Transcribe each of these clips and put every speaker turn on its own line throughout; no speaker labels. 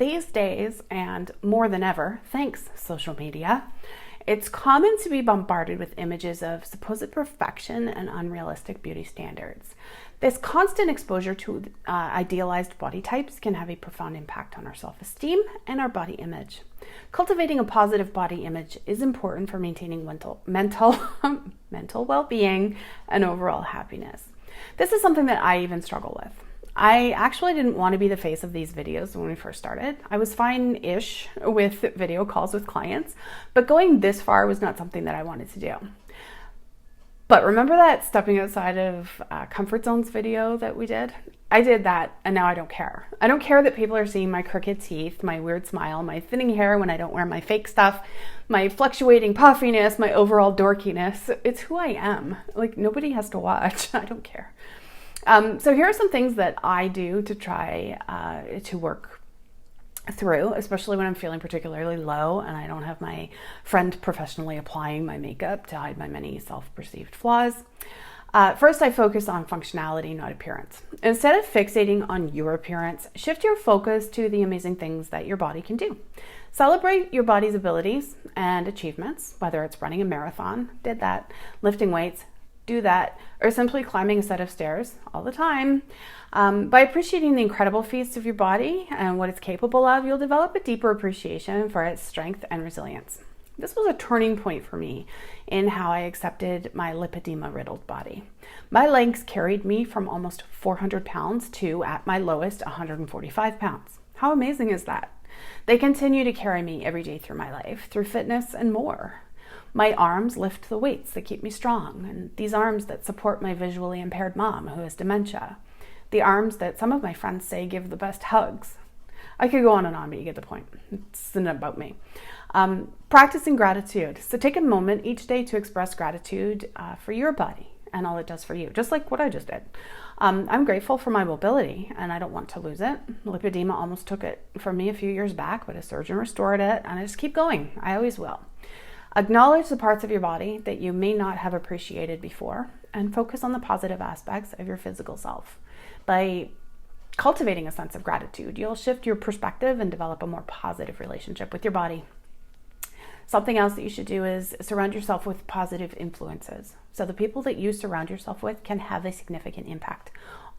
These days, and more than ever, thanks social media, it's common to be bombarded with images of supposed perfection and unrealistic beauty standards. This constant exposure to idealized body types can have a profound impact on our self-esteem and our body image. Cultivating a positive body image is important for maintaining mental well-being and overall happiness. This is something that I even struggle with. I actually didn't want to be the face of these videos when we first started. I was fine-ish with video calls with clients, but going this far was not something that I wanted to do. But remember that stepping outside of comfort zones video that we did? I did that, and now I don't care. I don't care that people are seeing my crooked teeth, my weird smile, my thinning hair when I don't wear my fake stuff, my fluctuating puffiness, my overall dorkiness. It's who I am. Like, nobody has to watch. I don't care. So here are some things that I do to try to work through, especially when I'm feeling particularly low and I don't have my friend professionally applying my makeup to hide my many self-perceived flaws. First, I focus on functionality, not appearance. Instead of fixating on your appearance, shift your focus to the amazing things that your body can do. Celebrate your body's abilities and achievements, whether it's running a marathon, did that, lifting weights, do that, or simply climbing a set of stairs all the time. By appreciating the incredible feats of your body and what it's capable of, you'll develop a deeper appreciation for its strength and resilience. This was a turning point for me in how I accepted my lipedema-riddled body. My legs carried me from almost 400 pounds to, at my lowest, 145 pounds. How amazing is that? They continue to carry me every day through my life, through fitness and more. My arms lift the weights that keep me strong, and these arms that support my visually impaired mom who has dementia. The arms that some of my friends say give the best hugs. I could go on and on, but you get the point. It's not about me. Practicing gratitude. So take a moment each day to express gratitude for your body and all it does for you, just like what I just did. I'm grateful for my mobility, and I don't want to lose it. Lipedema almost took it from me a few years back, but a surgeon restored it, and I just keep going. I always will. Acknowledge the parts of your body that you may not have appreciated before, and focus on the positive aspects of your physical self. By cultivating a sense of gratitude, you'll shift your perspective and develop a more positive relationship with your body. Something else that you should do is surround yourself with positive influences. So the people that you surround yourself with can have a significant impact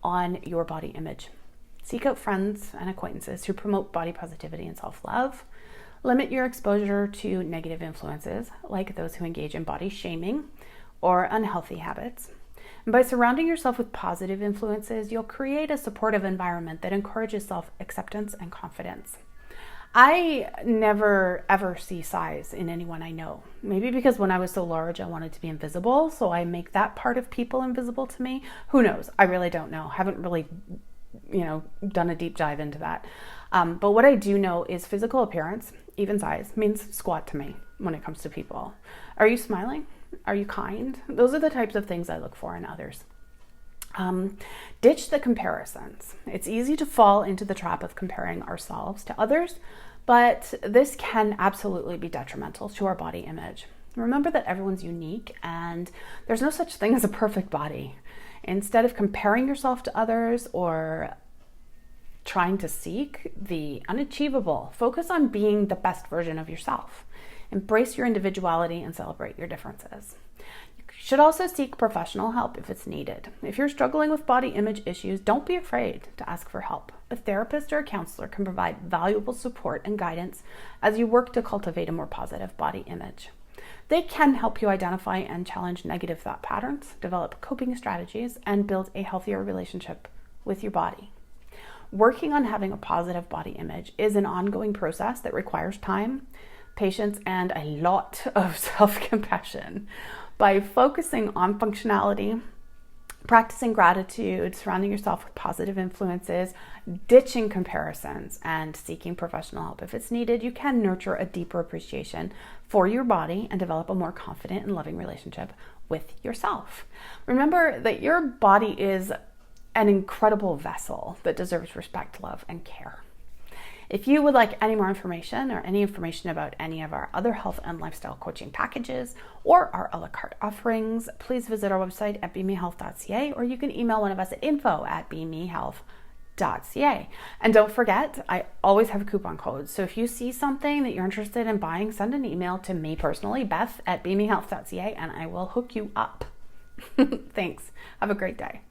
on your body image. Seek out friends and acquaintances who promote body positivity and self-love. Limit your exposure to negative influences, like those who engage in body shaming or unhealthy habits. And by surrounding yourself with positive influences, you'll create a supportive environment that encourages self-acceptance and confidence. I never ever see size in anyone I know. Maybe because when I was so large, I wanted to be invisible, so I make that part of people invisible to me. Who knows? I really don't know. Haven't really, done a deep dive into that. But what I do know is physical appearance, even size, means squat to me when it comes to people. Are you smiling? Are you kind? Those are the types of things I look for in others. Ditch the comparisons. It's easy to fall into the trap of comparing ourselves to others, but this can absolutely be detrimental to our body image. Remember that everyone's unique and there's no such thing as a perfect body. Instead of comparing yourself to others or trying to seek the unachievable, focus on being the best version of yourself. Embrace your individuality and celebrate your differences. You should also seek professional help if it's needed. If you're struggling with body image issues, don't be afraid to ask for help. A therapist or a counselor can provide valuable support and guidance as you work to cultivate a more positive body image. They can help you identify and challenge negative thought patterns, develop coping strategies, and build a healthier relationship with your body. Working on having a positive body image is an ongoing process that requires time, patience, and a lot of self-compassion. By focusing on functionality, practicing gratitude, surrounding yourself with positive influences, ditching comparisons, and seeking professional help if it's needed, you can nurture a deeper appreciation for your body and develop a more confident and loving relationship with yourself. Remember that your body is an incredible vessel that deserves respect, love, and care. If you would like any more information or any information about any of our other health and lifestyle coaching packages or our a la carte offerings, please visit our website at bemehealth.ca, or you can email one of us at info@bemehealth.ca. And don't forget, I always have a coupon code. So if you see something that you're interested in buying, send an email to me personally, Beth at beaminghealth.ca, and I will hook you up. Thanks. Have a great day.